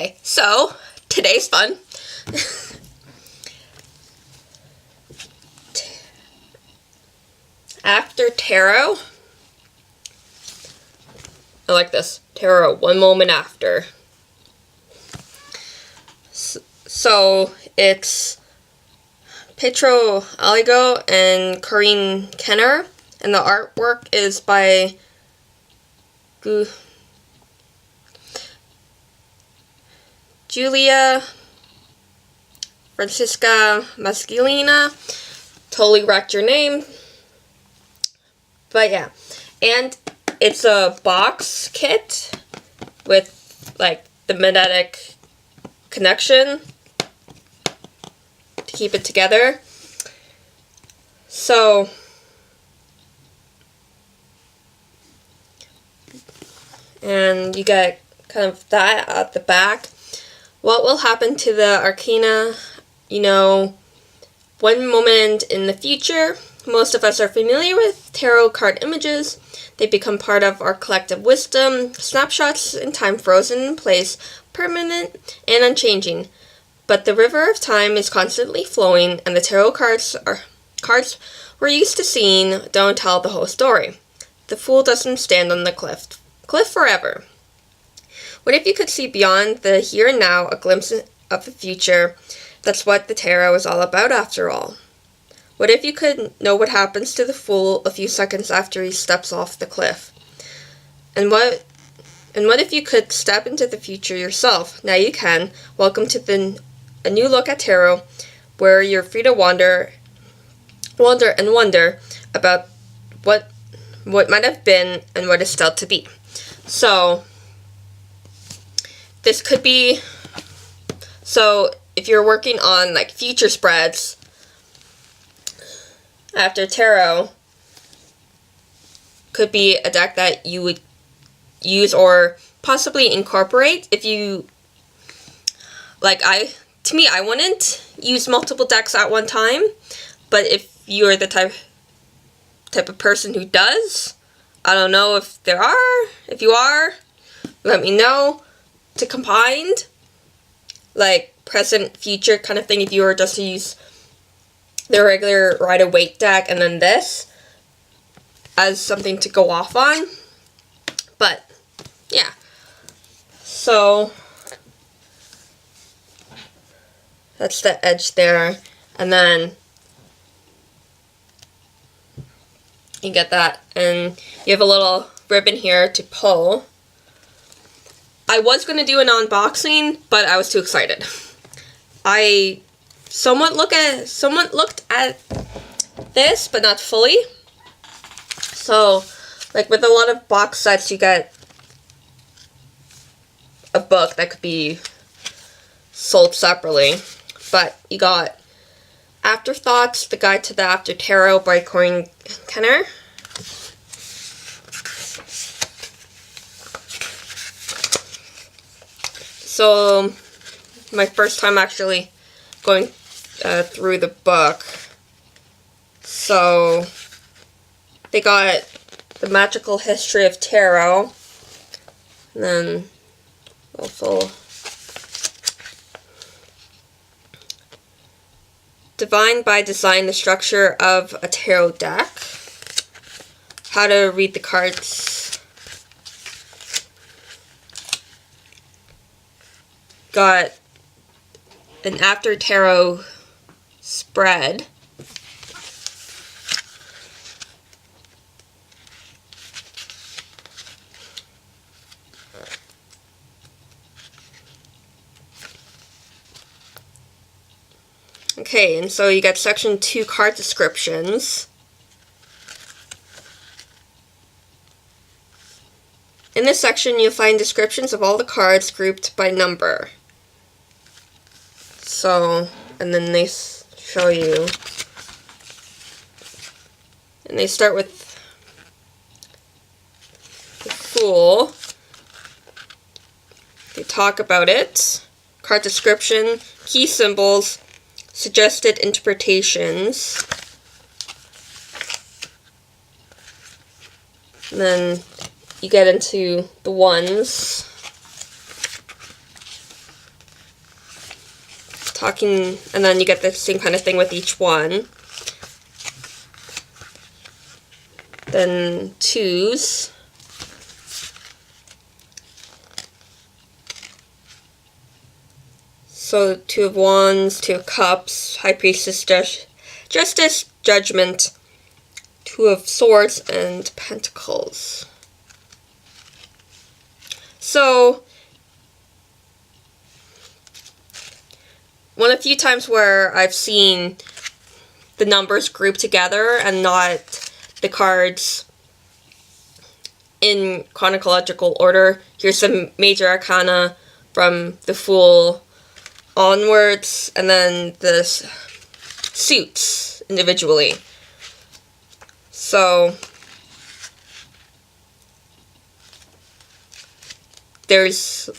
Okay, so today's fun. After tarot, I like this. Tarot, one moment after. So it's Pietro Aligo and Corinne Kenner, and the artwork is by Julia Francisca Mascalina. Totally wrecked your name. But yeah. And it's a box kit with like the magnetic connection to keep it together. So and you get kind of that at the back. What will happen to the arcana? One moment in the future. Most of us are familiar with tarot card images. They become part of our collective wisdom, snapshots in time frozen in place, permanent and unchanging. But the river of time is constantly flowing, and the tarot cards we're used to seeing don't tell the whole story. The fool doesn't stand on the cliff forever. What if you could see beyond the here and now, a glimpse of the future? That's what the tarot is all about after all. What if you could know what happens to the fool a few seconds after he steps off the cliff? And what if you could step into the future yourself? Now you can. Welcome to a new look at tarot, where you're free to wonder about what might have been and what is still to be. So this could be, if you're working on like future spreads after tarot, could be a deck that you would use or possibly incorporate if you I wouldn't use multiple decks at one time, but if you're the type of person who does, I don't know if you are, let me know, to combine like present future kind of thing, if you were just to use the regular Rider-Waite deck and then this as something to go off on. But yeah, so that's the edge there, and then you get that, and you have a little ribbon here to pull. I was going to do an unboxing, but I was too excited. Someone looked at this, but not fully. So, like with a lot of box sets, you get a book that could be sold separately. But you got Afterthoughts, The Guide to the After Tarot by Corinne Kenner. So, my first time actually going through the book. So, they got The Magical History of Tarot, and then also Divine by Design, the structure of a tarot deck, how to read the cards. Got an after tarot spread. Okay, and so you got section 2 card descriptions. In this section, you'll find descriptions of all the cards grouped by number. So, and then they show you, and they start with the Fool. They talk about it, card description, key symbols, suggested interpretations, and then you get into the ones. talking, and then you get the same kind of thing with each one. Then twos. So Two of Wands, Two of Cups, High Priestess, Justice, Judgment, Two of Swords, and Pentacles. So, one of the few times where I've seen the numbers grouped together and not the cards in chronological order. Here's the major arcana from the Fool onwards, and then the suits individually. So there's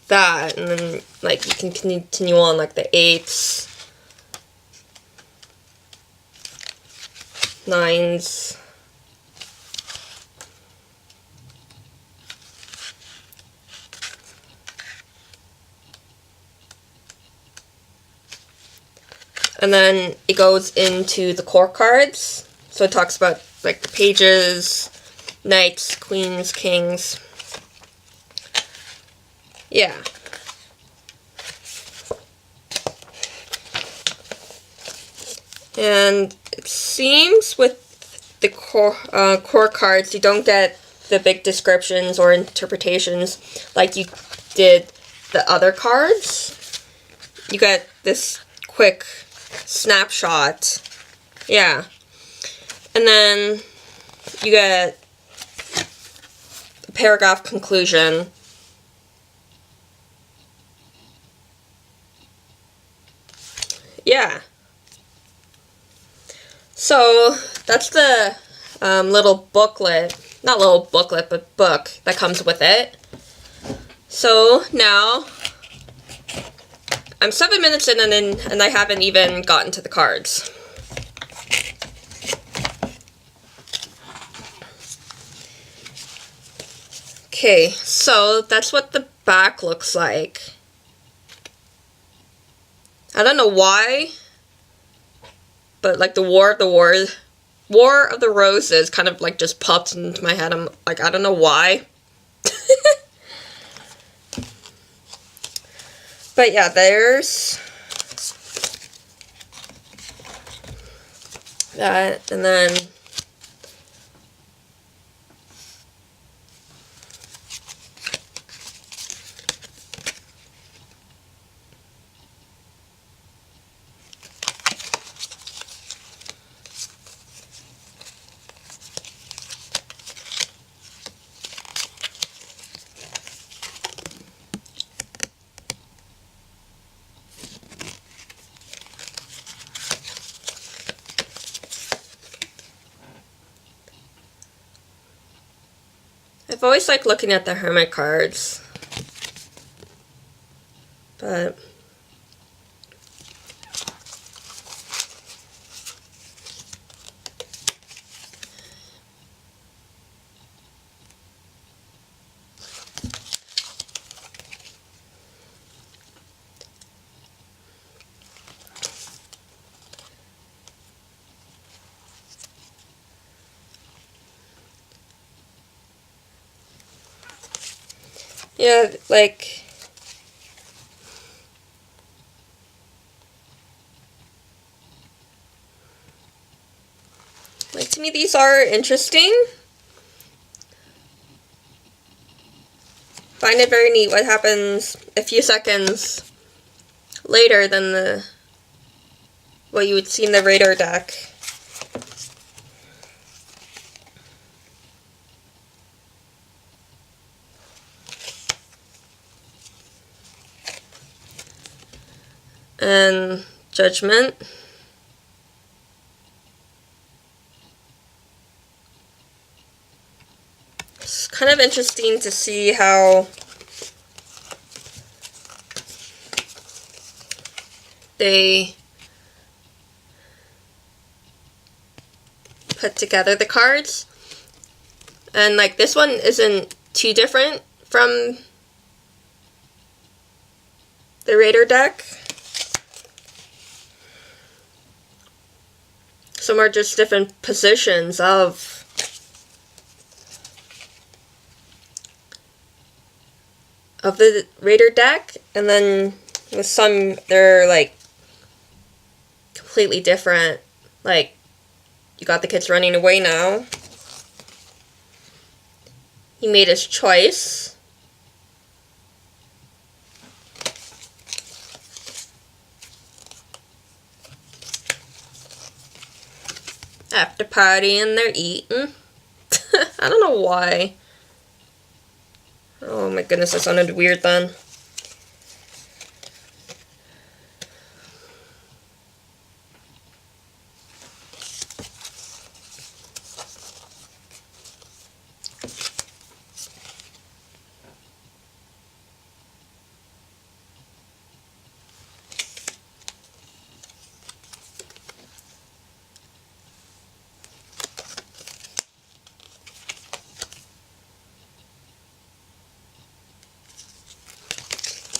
that, and then like you can continue on like the eights, nines, and then it goes into the core cards. So it talks about like the pages, knights, queens, kings. Yeah. And it seems with the core cards, you don't get the big descriptions or interpretations like you did the other cards. You get this quick snapshot. Yeah. And then you get a paragraph conclusion. Yeah. So that's the little booklet, not little booklet, but book that comes with it. So now I'm 7 minutes in and I haven't even gotten to the cards. Okay, so that's what the back looks like. I don't know why, but like the War of the Roses kind of like just popped into my head. I'm like, I don't know why. But yeah, there's that, and then I've always liked looking at the Hermit cards, but yeah, like to me these are interesting. Find it very neat what happens a few seconds later than what you would see in the radar deck. And Judgment. It's kind of interesting to see how they put together the cards. And like this one isn't too different from the Raider deck. Some are just different positions of the Raider deck, and then with some they're like completely different. Like, you got the kids running away now. He made his choice. After partying, they're eating. I don't know why. Oh my goodness, that sounded weird then.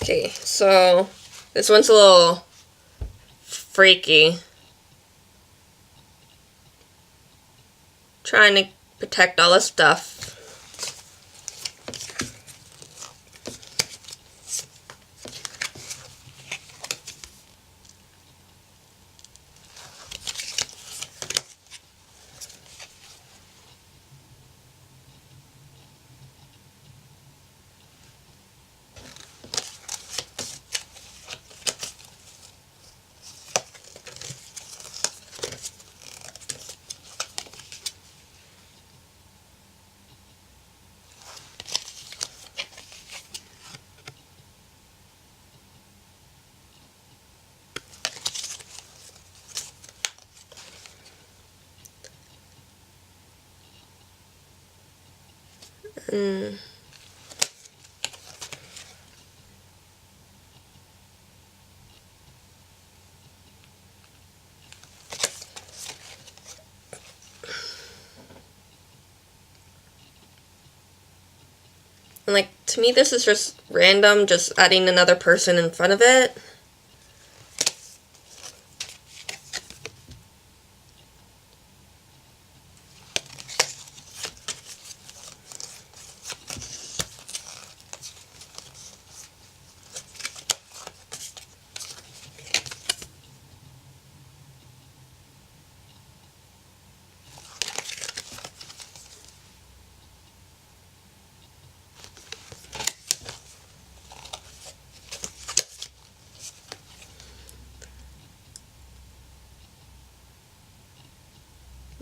Okay, so this one's a little freaky. Trying to protect all the stuff. And like, to me this is just random, just adding another person in front of it.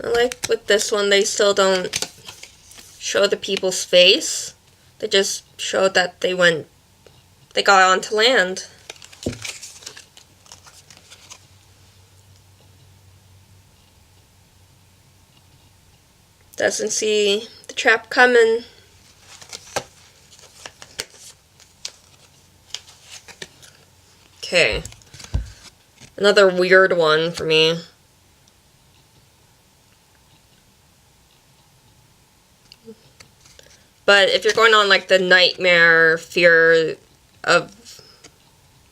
I like with this one, they still don't show the people's face. They just showed that they got onto land. Doesn't see the trap coming. Okay. Another weird one for me. But if you're going on like the nightmare fear of,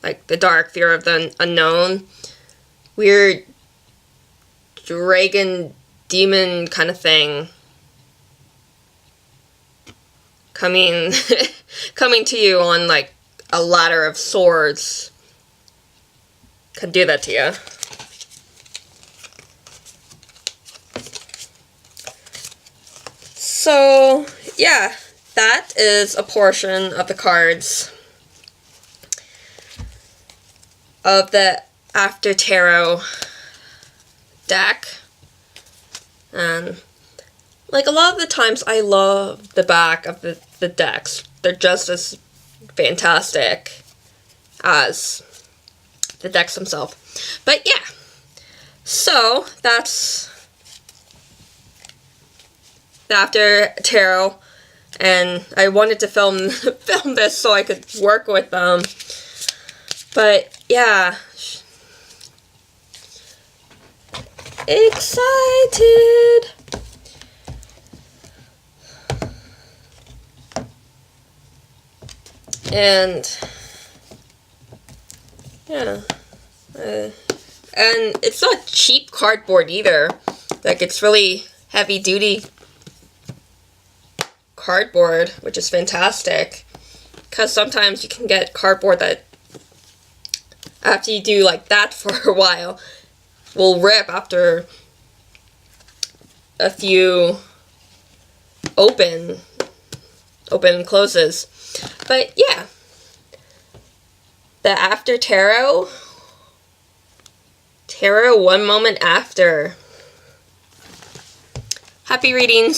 like the dark fear of the unknown, weird dragon demon kind of thing coming coming to you on like a ladder of swords, could do that to you. So yeah, that is a portion of the cards of the After Tarot deck. And like, a lot of the times I love the back of the decks. They're just as fantastic as the decks themselves. But yeah, so that's the After Tarot, and I wanted to film this so I could work with them. But yeah, excited. And yeah, And it's not cheap cardboard either. Like, it's really heavy duty cardboard, which is fantastic. Because sometimes you can get cardboard that, after you do like that for a while, will rip after a few open and closes. But yeah, the After Tarot One Moment After. Happy readings.